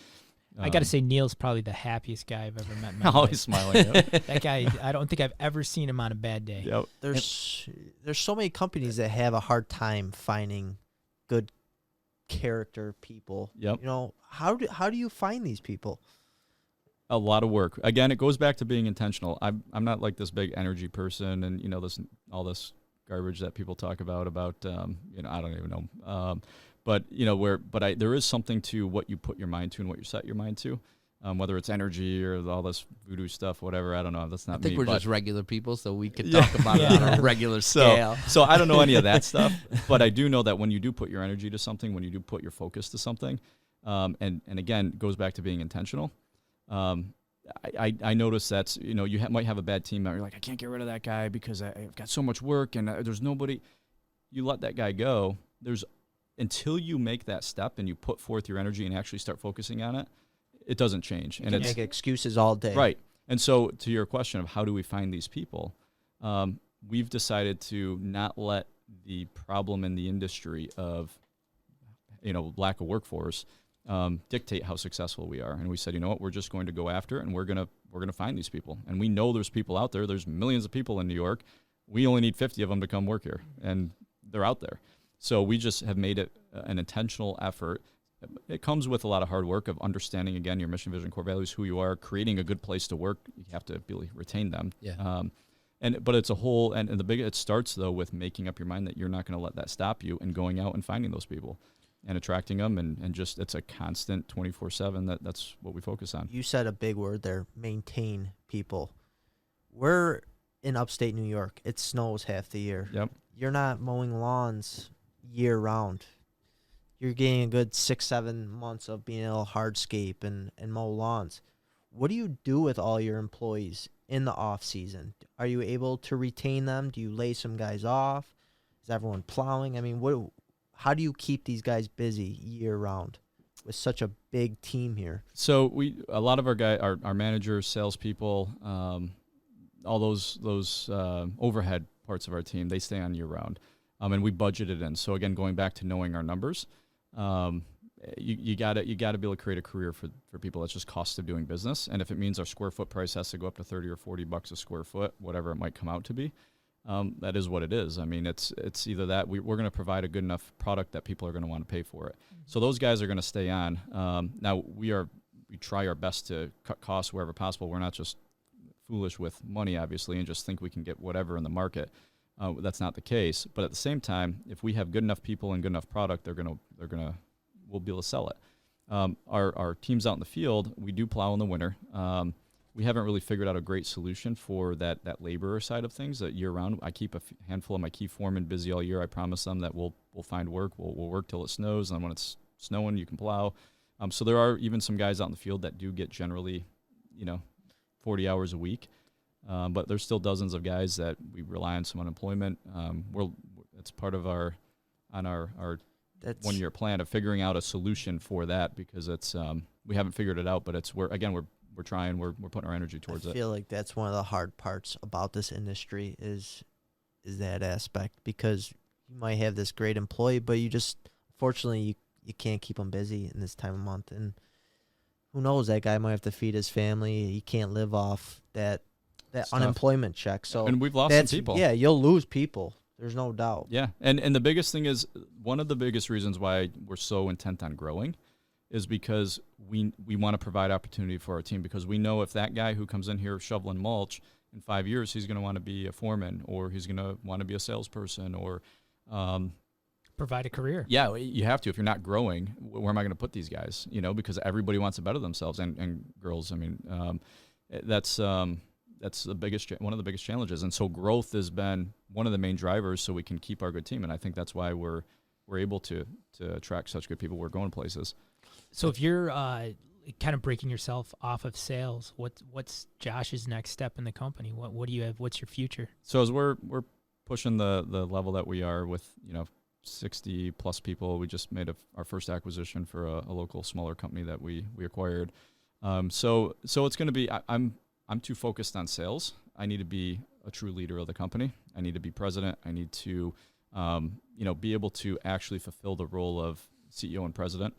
I got to say, Neil's probably the happiest guy I've ever met in my life. always smiling. Yep. That guy, I don't think I've ever seen him on a bad day. Yep. There's so many companies that have a hard time finding good character people. Yep. How do you find these people? A lot of work. Again, it goes back to being intentional. I'm not like this big energy person, and all this garbage that people talk about. I don't even know. There is something to what you put your mind to and what you set your mind to. Whether it's energy or all this voodoo stuff, whatever, I don't know. That's not me. I think we're just regular people, so we could talk about it on a regular scale. So I don't know any of that stuff, but I do know that when you do put your energy to something, when you do put your focus to something, and again, it goes back to being intentional. I notice that's, might have a bad team member. You're like, I can't get rid of that guy because I've got so much work and there's nobody. You let that guy go. Until you make that step and you put forth your energy and actually start focusing on it, it doesn't change. You can make excuses all day. Right. And so to your question of how do we find these people, we've decided to not let the problem in the industry of, lack of workforce dictate how successful we are. And we said, you know what, we're just going to go after it, and we're going to find these people. And we know there's people out there. There's millions of people in New York. We only need 50 of them to come work here, and they're out there. So we just have made it an intentional effort it comes with a lot of hard work of understanding, again, your mission, vision, core values, who you are, creating a good place to work. You have to really retain them. Yeah. But it's a whole, and it starts though with making up your mind that you're not going to let that stop you and going out and finding those people and attracting them, and just it's a constant 24/7. That's what we focus on. You said a big word there, maintain people. We're in upstate New York. It snows half the year. Yep. You're not mowing lawns year round. You're getting a good 6-7 months of being able to hardscape and mow lawns. What do you do with all your employees in the off season? Are you able to retain them? Do you lay some guys off? Is everyone plowing? I mean, how do you keep these guys busy year round with such a big team here? So a lot of our managers, salespeople, all those overhead parts of our team, they stay on year round, and we budget it in. So again, going back to knowing our numbers, you gotta be able to create a career for people. That's just cost of doing business. And if it means our square foot price has to go up to $30 or $40 a square foot, whatever it might come out to be, that is what it is. I mean, it's either that we're going to provide a good enough product that people are going to want to pay for it. So those guys are going to stay on. Now we try our best to cut costs wherever possible. We're not just foolish with money, obviously, and just think we can get whatever in the market. That's not the case. But at the same time, if we have good enough people and good enough product, we'll be able to sell it. Our teams out in the field, we do plow in the winter. We haven't really figured out a great solution for that laborer side of things that year round. I keep a handful of my key foremen busy all year. I promise them that we'll find work. We'll work till it snows, and when it's snowing, you can plow. So there are even some guys out in the field that do get generally, 40 hours a week. But there's still dozens of guys that we rely on some unemployment. It's part of our 1 year plan of figuring out a solution for that, because it's we haven't figured it out, but we're trying, we're putting our energy towards it. I feel like that's one of the hard parts about this industry is that aspect, because you might have this great employee, but you just, fortunately, you can't keep them busy in this time of month. And who knows, that guy might have to feed his family. He can't live off that unemployment check. So and we've lost some people. Yeah, you'll lose people. There's no doubt. Yeah, and the biggest thing is, one of the biggest reasons why we're so intent on growing is because we want to provide opportunity for our team, because we know if that guy who comes in here shoveling mulch, in 5 years he's going to want to be a foreman, or he's going to want to be a salesperson, or provide a career. Yeah, you have to. If you're not growing, where am I going to put these guys? Because everybody wants to better themselves, and girls. I mean, that's one of the biggest challenges. And so growth has been one of the main drivers, so we can keep our good team. And I think that's why we're able to attract such good people. We're going places. So if you're kind of breaking yourself off of sales, what's Josh's next step in the company? What do you have? What's your future? So as we're pushing the level that we are with 60 plus people, we just made our first acquisition for a local smaller company that we acquired. So it's going to be, I'm too focused on sales. I need to be a true leader of the company. I need to be president. I need to be able to actually fulfill the role of CEO and president.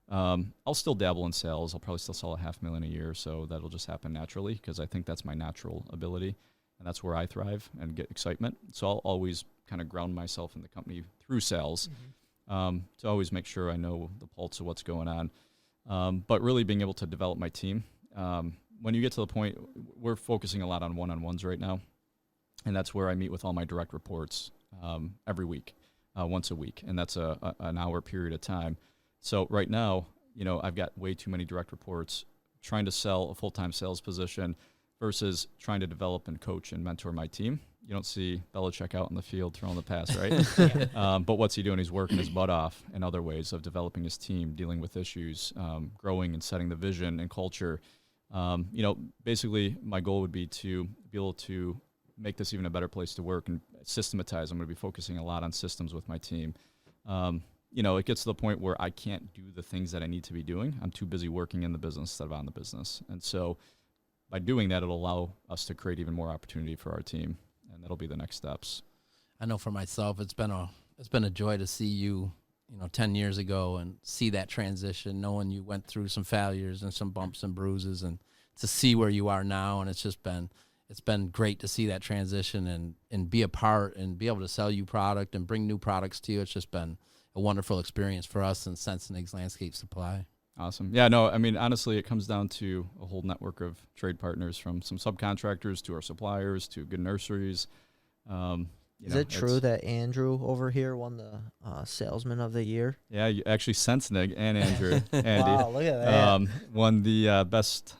I'll still dabble in sales. I'll probably still sell $500,000 a year, so that'll just happen naturally, because I think that's my natural ability, and that's where I thrive and get excitement. So I'll always kind of ground myself in the company through sales, to always make sure I know the pulse of what's going on. But really being able to develop my team. When you get to the point, we're focusing a lot on one-on-ones right now, and that's where I meet with all my direct reports every week, once a week, and that's an hour period of time. So right now, I've got way too many direct reports trying to sell a full-time sales position versus trying to develop and coach and mentor my team. You don't see Belichick out in the field throwing the pass, right? But what's he doing? He's working his butt off in other ways of developing his team, dealing with issues, growing and setting the vision and culture. Basically my goal would be to be able to make this even a better place to work and systematize. I'm going to be focusing a lot on systems with my team. It gets to the point where I can't do the things that I need to be doing. I'm too busy working in the business instead of on the business. And so by doing that, it'll allow us to create even more opportunity for our team, and that'll be the next steps. I know for myself, it's been a joy to see you, 10 years ago and see that transition, knowing you went through some failures and some bumps and bruises, and to see where you are now. And it's been great to see that transition and be a part and be able to sell you product and bring new products to you. It's a wonderful experience for us in Sensenig's Landscape Supply. Awesome. Yeah, no, I mean, honestly, it comes down to a whole network of trade partners, from some subcontractors to our suppliers to good nurseries. Is it true that Andrew over here won the Salesman of the Year? Yeah, actually, Sensenig and Andy Wow, look at that. won the best.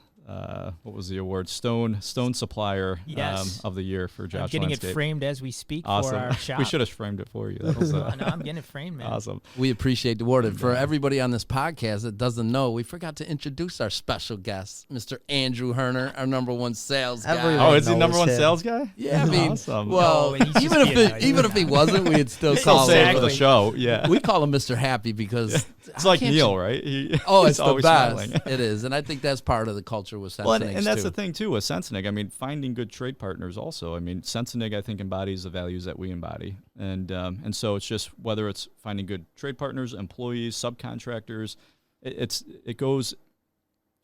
What was the award? Stone Supplier Yes. of the Year for Josh I'm getting Landscape. it framed as we speak Awesome. for our shop. We should have framed it for you. That was No, I'm getting it framed, man. awesome. We appreciate the award. And for everybody on this podcast that doesn't know, we forgot to introduce our special guest, Mr. Andrew Herner, our number one sales guy. Everyone Oh, is he knows number one him. sales guy? Yeah, I mean, Awesome. well, No, he's just even being nice. even if he wasn't, we'd still Still call say him. it for the show. Yeah. We call him Mr. Happy because It's like can't Neil, you- right? Oh, he's it's the always best. smiling. It is, and I think that's part of the culture with Sensenig Well, and that's too. the thing too with Sensenig. I mean, finding good trade partners also. I mean, Sensenig I think embodies the values that we embody, and so it's just whether it's finding good trade partners, employees, subcontractors. It goes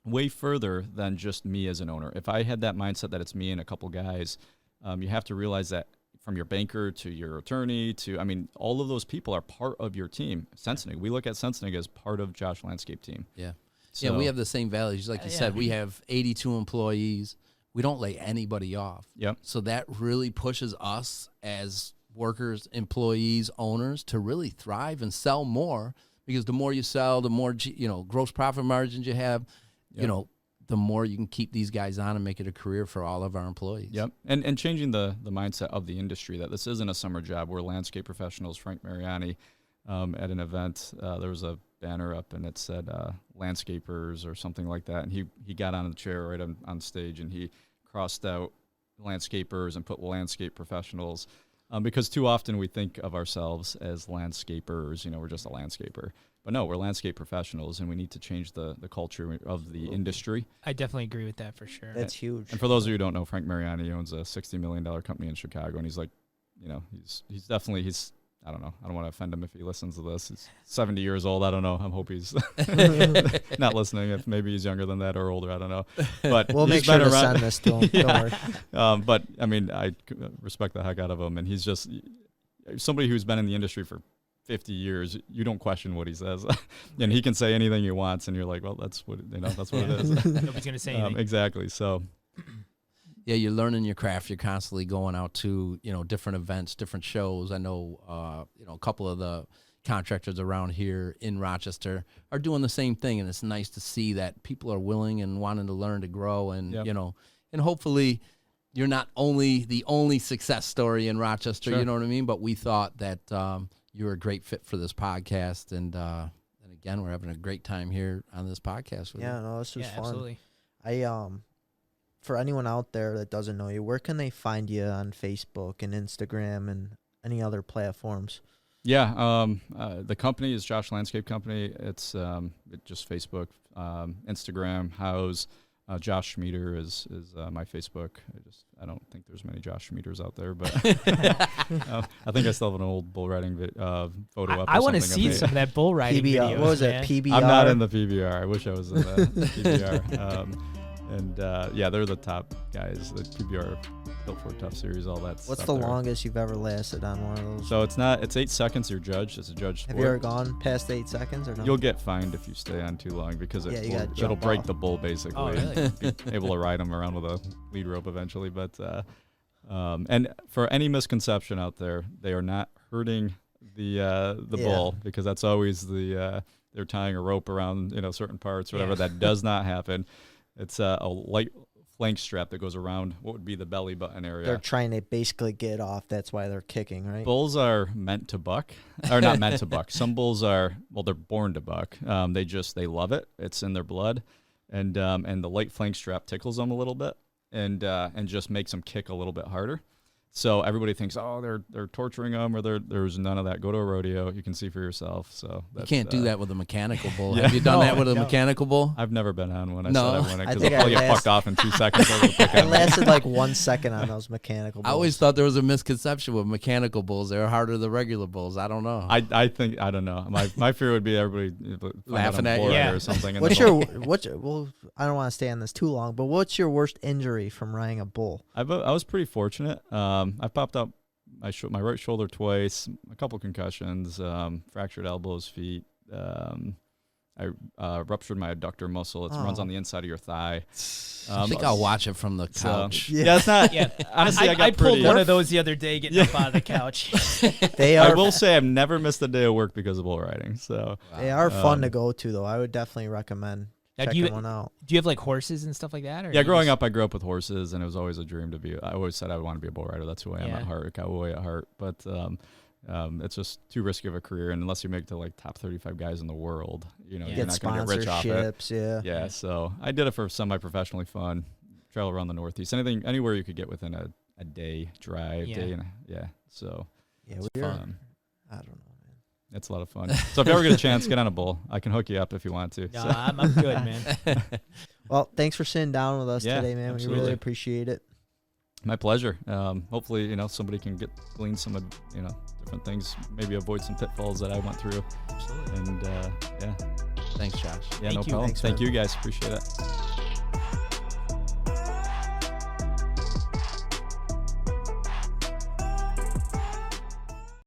way further than just me as an owner. If I had that mindset that it's me and a couple guys, you have to realize that from your banker to your attorney to, I mean, all of those people are part of your team. Sensenig, we look at Sensenig as part of Josh Landscape team. Yeah. So, Yeah, we have the same values. Like you said, we have 82 employees. We don't lay anybody off. Yep. So that really pushes us as workers, employees, owners to really thrive and sell more, because the more you sell, the more, gross profit margins you have, the more you can keep these guys on and make it a career for all of our employees. Yep. And changing the mindset of the industry, that this isn't a summer job. We're landscape professionals. Frank Mariani at an event, there was a banner up and it said landscapers or something like that. And he got on the chair right on stage and he crossed out landscapers and put landscape professionals, because too often we think of ourselves as landscapers. We're just a landscaper. But no, we're landscape professionals, and we need to change the culture of the industry. I definitely agree with that for sure. That's huge. And for those of you who don't know, Frank Mariani owns a $60 million company in Chicago, and he's like, he's definitely, I don't know. I don't want to offend him if he listens to this. He's 70 years old. I don't know. I hope he's not listening. If maybe he's younger than that or older, I don't know. But We'll he's make sure been to around. send this to him. Don't worry. But I mean, I respect the heck out of him, and he's just somebody who's been in the industry for 50 years. You don't question what he says, and he can say anything he wants, and you're like, well, that's what that's what it is. Nobody's gonna say anything. Exactly. So. Yeah, you're learning your craft. You're constantly going out to, different events, different shows. I know, a couple of the contractors around here in Rochester are doing the same thing, and it's nice to see that people are willing and wanting to learn to grow, and Yep. And hopefully, you're not the only success story in Rochester. Sure. You know what I mean? But we thought that you're a great fit for this podcast, and again, we're having a great time here on this podcast with you. Yeah, no, this was Yeah, fun. absolutely. For anyone out there that doesn't know you, where can they find you on Facebook and Instagram and any other platforms? Yeah, the company is Josh Landscape Company. It's just Facebook, Instagram, House. Josh Schmieder is my Facebook. I don't think there's many Josh Schmieders out there, but I think I still have an old bull riding photo up. I want to something see made. some of that bull riding PBR. videos. What was man. it? PBR. I'm not in the PBR. I wish I was in the PBR. Yeah, they're the top guys. The PBR, Built for Tough Series, all that stuff. What's the there. longest you've ever lasted on one of those? So it's 8 seconds. You're judged. It's a judged sport. Have you ever gone past 8 seconds or no? You'll get fined if you stay on too long, because Yeah, you gotta it'll jump break off. the bull basically. Oh, really? Be able to ride them around with a lead rope eventually. But and for any misconception out there, they are not hurting the bull, because that's always they're tying a rope around certain parts, whatever. Yeah. That does not happen. It's a light flank strap that goes around what would be the belly button area. They're trying to basically get off. That's why they're kicking, right? Bulls are meant to buck, or not meant to buck. Some bulls are, they're born to buck. They love it. It's in their blood, and the light flank strap tickles them a little bit, and just makes them kick a little bit harder. So everybody thinks, they're torturing them, or there's none of that. Go to a rodeo, you can see for yourself. So You can't do that with a mechanical bull. Yeah. Have you done that with a No. mechanical bull? I've never been on one. I No. said I wanted, I because think I'll probably I get last- fucked off in 2 seconds. Over the pick I on me. lasted like 1 second on those mechanical bulls. I always thought there was a misconception with mechanical bulls. They're harder than regular bulls. I don't know. I think, I don't know. My fear would be everybody Laughing at you. Florida Yeah. or something. and What's they'll- well, I don't want to stay on this too long, but what's your worst injury from riding a bull? I was pretty fortunate. I popped out my right shoulder twice, a couple concussions, fractured elbows, feet. I ruptured my adductor muscle. It runs on the inside of your thigh. I think I'll watch it from the couch. Yeah, it's not. Yeah, honestly, I pulled one of those the other day getting up out of the couch. I will say I've never missed a day of work because of bull riding. So they are fun to go to, though. I would definitely recommend checking one out. Do you have like horses and stuff like that? Or yeah, growing up, I grew up with horses, and it was always a dream to be. I always said I would want to be a bull rider. That's who I am at heart, a cowboy at heart. But it's just too risky of a career, and unless you make it to like top 35 guys in the world, you're not going to get rich off it. Yeah. So I did it for semi-professionally fun, travel around the Northeast, anywhere you could get within a day drive, So it's fun. I don't know, man. It's a lot of fun. So if you ever get a chance, get on a bull. I can hook you up if you want to. No, I'm good, man. Well, thanks for sitting down with us today, man. Absolutely. We really appreciate it. My pleasure. Hopefully, somebody can glean some, different things, maybe avoid some pitfalls that I went through. Absolutely. And Thanks, Josh. Yeah, no problem. Thank you guys. Appreciate it.